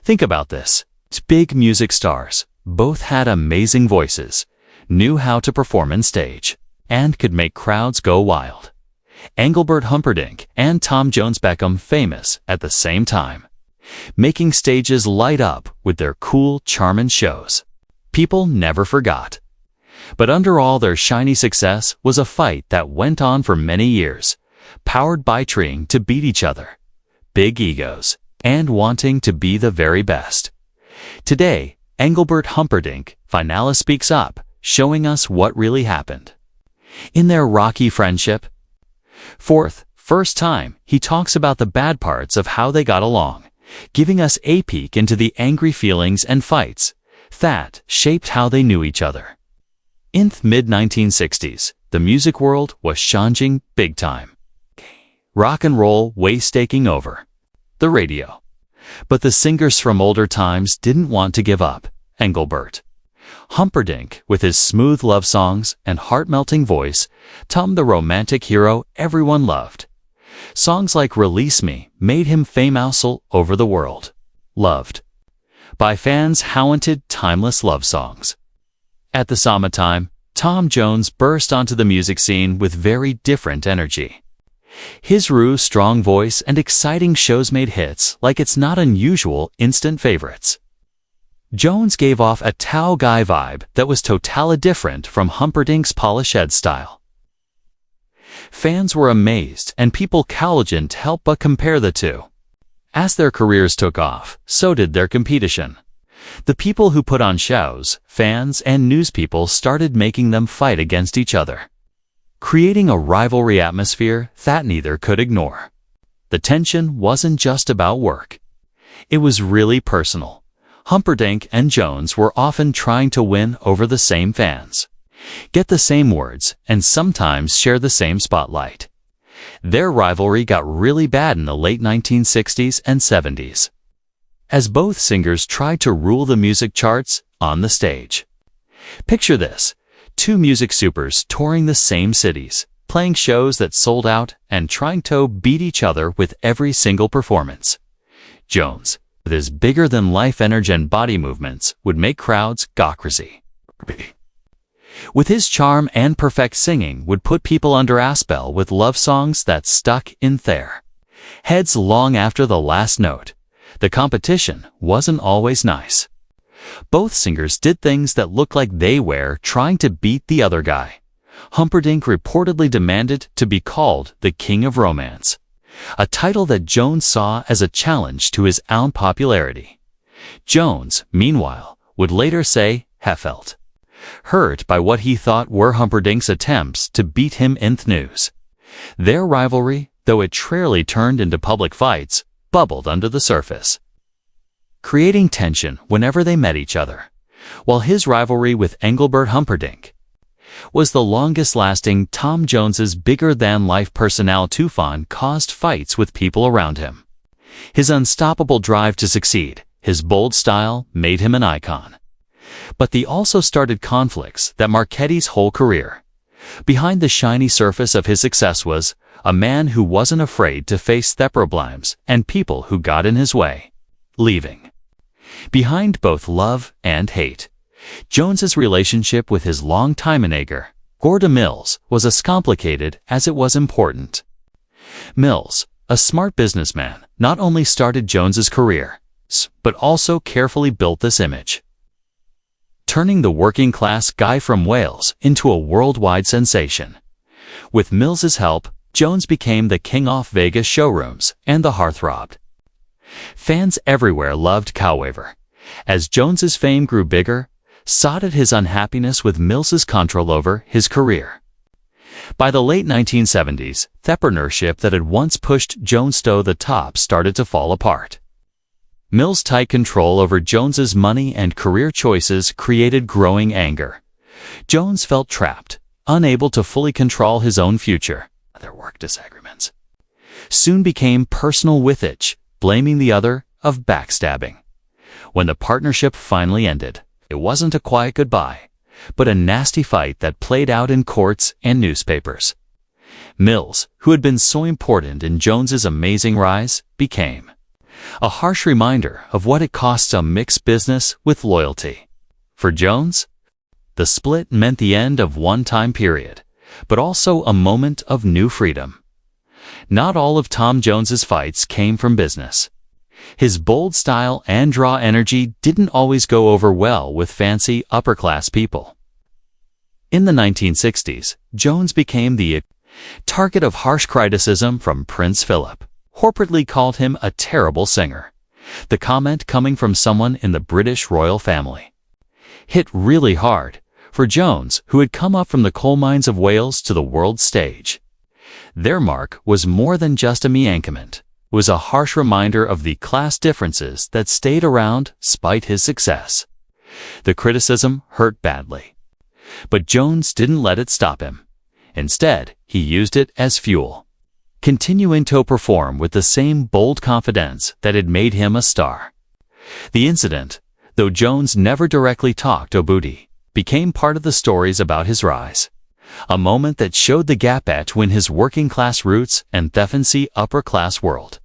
Think about this. Big music stars, both had amazing voices, knew how to perform on stage, and could make crowds go wild. Engelbert Humperdinck and Tom Jones Beckham famous at the same time, making stages light up with their cool, charming shows. People never forgot. But under all their shiny success was a fight that went on for many years, powered by trying to beat each other, big egos, and wanting to be the very best. Today, Engelbert Humperdinck finally speaks up, showing us what really happened in their rocky friendship. First time, he talks about the bad parts of how they got along, giving us a peek into the angry feelings and fights that shaped how they knew each other. In the mid-1960s, the music world was changing big time. Rock and roll was taking over the radio. But the singers from older times didn't want to give up. Engelbert Humperdinck, with his smooth love songs and heart-melting voice, Tom the romantic hero everyone loved. Songs like Release Me made him famous all over the world, loved by fans who wanted timeless love songs. At the same time, Tom Jones burst onto the music scene with very different energy. His raw, strong voice and exciting shows made hits like It's Not Unusual instant favorites. Jones gave off a tough guy vibe that was totally different from Humperdinck's polished head style. Fans were amazed and people couldn't help but compare the two. As their careers took off, so did their competition. The people who put on shows, fans and news people started making them fight against each other, creating a rivalry atmosphere that neither could ignore. The tension wasn't just about work. It was really personal. Humperdinck and Jones were often trying to win over the same fans, get the same words, and sometimes share the same spotlight. Their rivalry got really bad in the late 1960s and 70s, as both singers tried to rule the music charts on the stage. Picture this. Two music supers touring the same cities, playing shows that sold out and trying to beat each other with every single performance. Jones, with his bigger-than-life energy and body movements, would make crowds go crazy. With his charm and perfect singing would put people under a spell with love songs that stuck in their heads long after the last note. The competition wasn't always nice. Both singers did things that looked like they were trying to beat the other guy. Humperdinck reportedly demanded to be called the King of Romance, a title that Jones saw as a challenge to his own popularity. Jones, meanwhile, would later say he felt hurt by what he thought were Humperdinck's attempts to beat him in the news. Their rivalry, though it rarely turned into public fights, bubbled under the surface, creating tension whenever they met each other. While his rivalry with Engelbert Humperdinck was the longest-lasting, Tom Jones's bigger-than-life personality often caused fights with people around him. His unstoppable drive to succeed, his bold style, made him an icon. But they also started conflicts that marked his whole career. Behind the shiny surface of his success was a man who wasn't afraid to face the problems and people who got in his way, leaving behind both love and hate. Jones's relationship with his longtime neighbor, Gordon Mills, was as complicated as it was important. Mills, a smart businessman, not only started Jones's career, but also carefully built this image, turning the working-class guy from Wales into a worldwide sensation. With Mills's help, Jones became the king of Vegas showrooms and the heartthrob. Fans everywhere loved Cowwaver. As Jones's fame grew bigger, so did his unhappiness with Mills's control over his career. By the late 1970s, the partnership that had once pushed Jones to the top started to fall apart. Mill's tight control over Jones's money and career choices created growing anger. Jones felt trapped, unable to fully control his own future. Their work disagreements soon became personal with each, blaming the other of backstabbing. When the partnership finally ended, it wasn't a quiet goodbye, but a nasty fight that played out in courts and newspapers. Mills, who had been so important in Jones's amazing rise, became a harsh reminder of what it costs to mix business with loyalty. For Jones, the split meant the end of one time period, but also a moment of new freedom. Not all of Tom Jones's fights came from business. His bold style and raw energy didn't always go over well with fancy upper-class people. In the 1960s, Jones became the target of harsh criticism from Prince Philip, who reportedly called him a terrible singer. The comment, coming from someone in the British royal family, hit really hard for Jones, who had come up from the coal mines of Wales to the world stage. Their mark was more than just a meankament. It was a harsh reminder of the class differences that stayed around despite his success. The criticism hurt badly, but Jones didn't let it stop him. Instead, he used it as fuel, continuing to perform with the same bold confidence that had made him a star. The incident, though Jones never directly talked about it, became part of the stories about his rise. A moment that showed the gap between his working-class roots and the fancy upper-class world.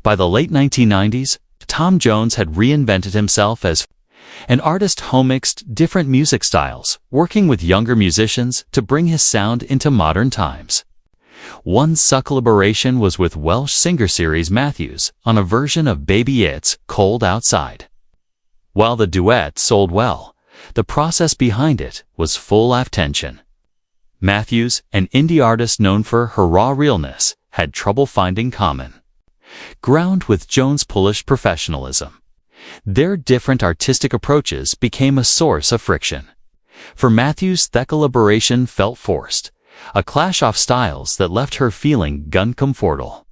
By the late 1990s, Tom Jones had reinvented himself as an artist who mixed different music styles, working with younger musicians to bring his sound into modern times. One such collaboration was with Welsh singer Series Matthews on a version of Baby It's Cold Outside. While the duet sold well, the process behind it was full of tension. Matthews, an indie artist known for her raw realness, had trouble finding common ground with Jones' Polish professionalism. Their different artistic approaches became a source of friction. For Matthews, the collaboration felt forced, a clash of styles that left her feeling uncomfortable.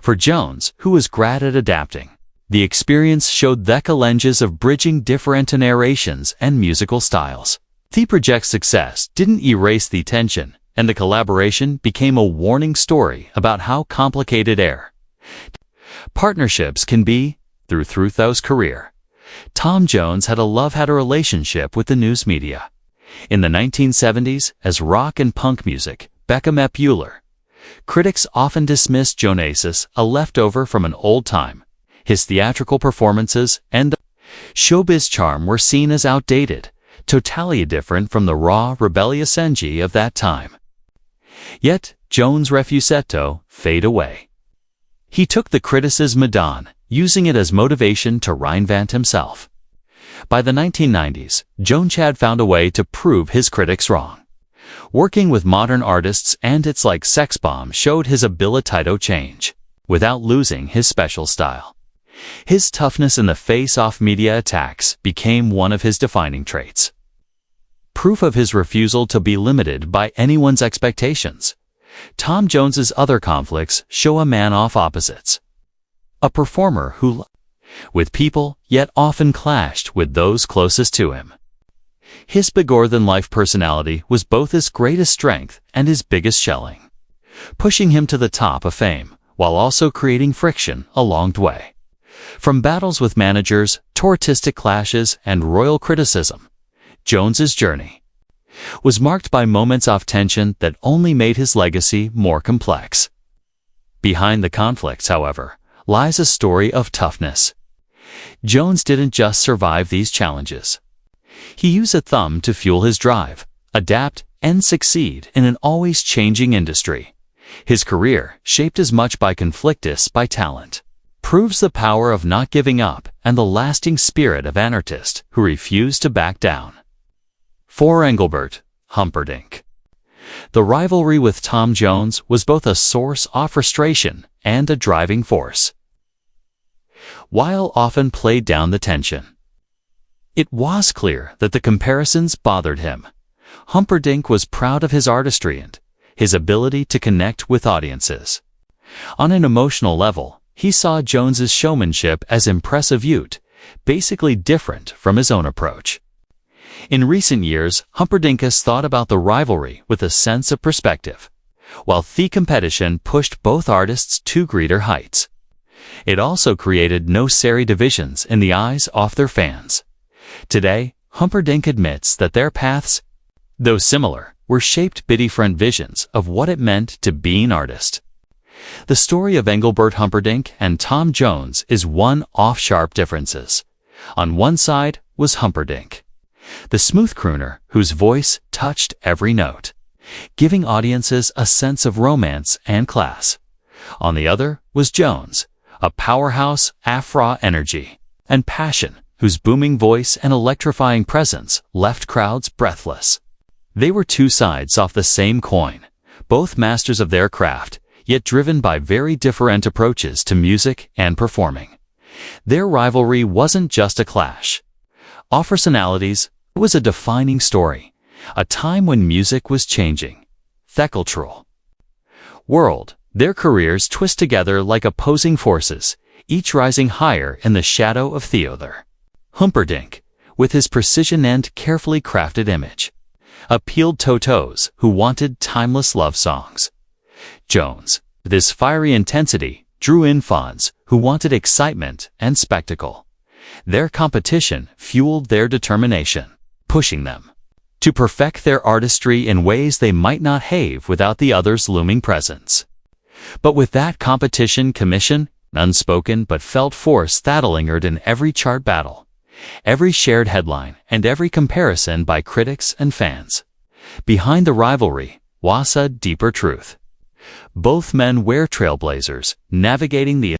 For Jones, who was great at adapting, the experience showed the challenges of bridging different narrations and musical styles. The project's success didn't erase the tension, and the collaboration became a warning story about how complicated partnerships can be. Through Tho's career, Tom Jones had a relationship with the news media. In the 1970s, as rock and punk music became popular, critics often dismissed Jones as a leftover from an old time. His theatrical performances and showbiz charm were seen as outdated, totally different from the raw, rebellious energy of that time. Yet, Jones refused to fade away. He took the criticism on, using it as motivation to reinvent himself. By the 1990s, Jones had found a way to prove his critics wrong. Working with modern artists and hits like Sex Bomb showed his ability to change, without losing his special style. His toughness in the face of media attacks became one of his defining traits. Proof of his refusal to be limited by anyone's expectations. Tom Jones's other conflicts show a man of opposites. A performer who with people, yet often clashed with those closest to him. His bigger-than-life personality was both his greatest strength and his biggest shelling, pushing him to the top of fame, while also creating friction along the way. From battles with managers to artistic clashes and royal criticism, Jones's journey was marked by moments of tension that only made his legacy more complex. Behind the conflicts, however, lies a story of toughness. Jones didn't just survive these challenges. He used a thumb to fuel his drive, adapt, and succeed in an always changing industry. His career, shaped as much by conflict as by talent, proves the power of not giving up and the lasting spirit of an artist who refused to back down. For Engelbert Humperdinck, the rivalry with Tom Jones was both a source of frustration and a driving force. While often played down the tension, it was clear that the comparisons bothered him. Humperdinck was proud of his artistry and his ability to connect with audiences. On an emotional level, he saw Jones's showmanship as impressive yet basically different from his own approach. In recent years, Humperdinck has thought about the rivalry with a sense of perspective, while the competition pushed both artists to greater heights. It also created necessary divisions in the eyes of their fans. Today, Humperdinck admits that their paths, though similar, were shaped by different visions of what it meant to be an artist. The story of Engelbert Humperdinck and Tom Jones is one of sharp differences. On one side was Humperdinck, the smooth crooner whose voice touched every note, giving audiences a sense of romance and class. On the other was Jones, a powerhouse Afro energy and passion, whose booming voice and electrifying presence left crowds breathless. They were two sides of the same coin, both masters of their craft, yet driven by very different approaches to music and performing. Their rivalry wasn't just a clash of personalities, it was a defining story, a time when music was changing. The cultural world, their careers twist together like opposing forces, each rising higher in the shadow of the other. Humperdinck, with his precision and carefully crafted image, appealed to those who wanted timeless love songs. Jones, with his fiery intensity, drew in fans who wanted excitement and spectacle. Their competition fueled their determination, pushing them to perfect their artistry in ways they might not have without the other's looming presence. But with that competition commission, an unspoken but felt force that lingered in every chart battle, every shared headline, and every comparison by critics and fans. Behind the rivalry was a deeper truth. Both men were trailblazers, navigating the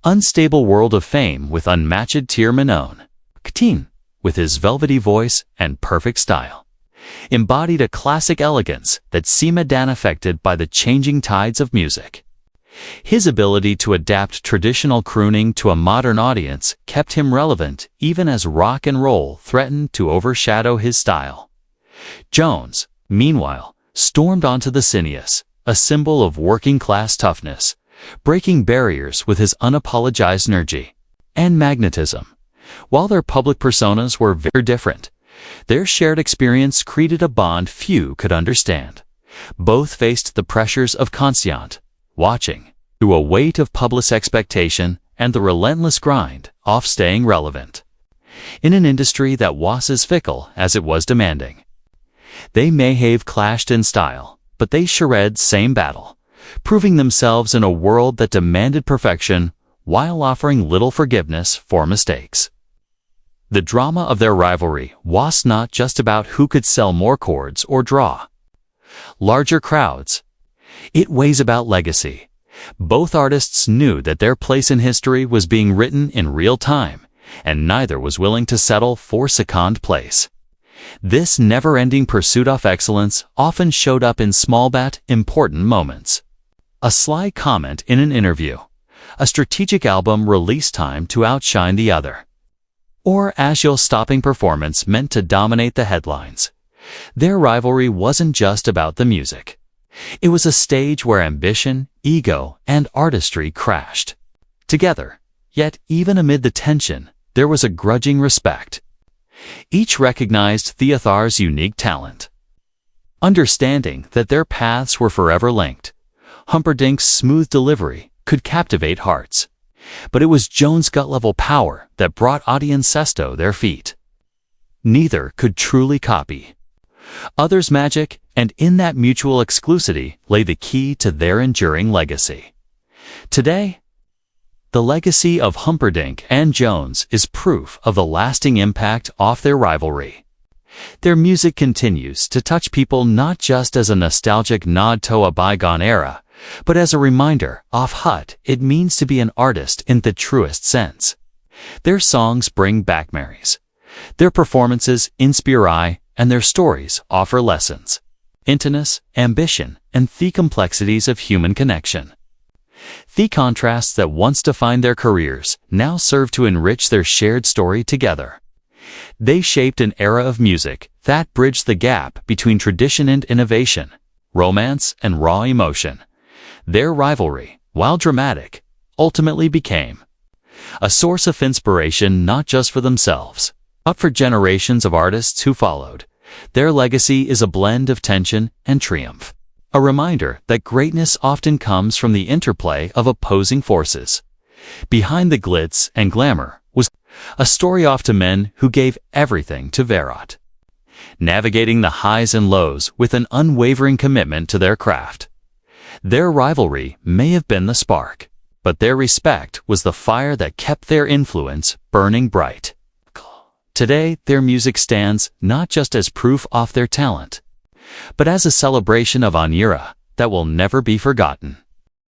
unstable world of fame with unmatched tir Manon. Cteen, with his velvety voice and perfect style, embodied a classic elegance that seemed unaffected by the changing tides of music. His ability to adapt traditional crooning to a modern audience kept him relevant even as rock and roll threatened to overshadow his style. Jones, meanwhile, stormed onto the scene, a symbol of working-class toughness, breaking barriers with his unapologized energy and magnetism. While their public personas were very different, their shared experience created a bond few could understand. Both faced the pressures of constant watching, through a weight of public expectation and the relentless grind of staying relevant in an industry that was as fickle as it was demanding. They may have clashed in style, but they shared same battle, proving themselves in a world that demanded perfection while offering little forgiveness for mistakes. The drama of their rivalry was not just about who could sell more chords or draw larger crowds. It was about legacy. Both artists knew that their place in history was being written in real time, and neither was willing to settle for second place. This never-ending pursuit of excellence often showed up in small but important moments. A sly comment in an interview, a strategic album release time to outshine the other, or a show-stopping performance meant to dominate the headlines. Their rivalry wasn't just about the music. It was a stage where ambition, ego, and artistry crashed together. Yet, even amid the tension, there was a grudging respect. Each recognized the other's unique talent. Understanding that their paths were forever linked, Humperdinck's smooth delivery could captivate hearts. But it was Jones' gut-level power that brought audiences to their feet. Neither could truly copy others' magic, and in that mutual exclusivity lay the key to their enduring legacy. Today, the legacy of Humperdinck and Jones is proof of the lasting impact of their rivalry. Their music continues to touch people not just as a nostalgic nod to a bygone era, but as a reminder of what it means to be an artist in the truest sense. Their songs bring back memories. Their performances inspire, and their stories offer lessons, intimacy, ambition, and the complexities of human connection. The contrasts that once defined their careers now serve to enrich their shared story together. They shaped an era of music that bridged the gap between tradition and innovation, romance and raw emotion. Their rivalry, while dramatic, ultimately became a source of inspiration not just for themselves, but for generations of artists who followed. Their legacy is a blend of tension and triumph, a reminder that greatness often comes from the interplay of opposing forces. Behind the glitz and glamour was a story of two men who gave everything to Verot, navigating the highs and lows with an unwavering commitment to their craft. Their rivalry may have been the spark, but their respect was the fire that kept their influence burning bright. Today, their music stands not just as proof of their talent, but as a celebration of an era that will never be forgotten.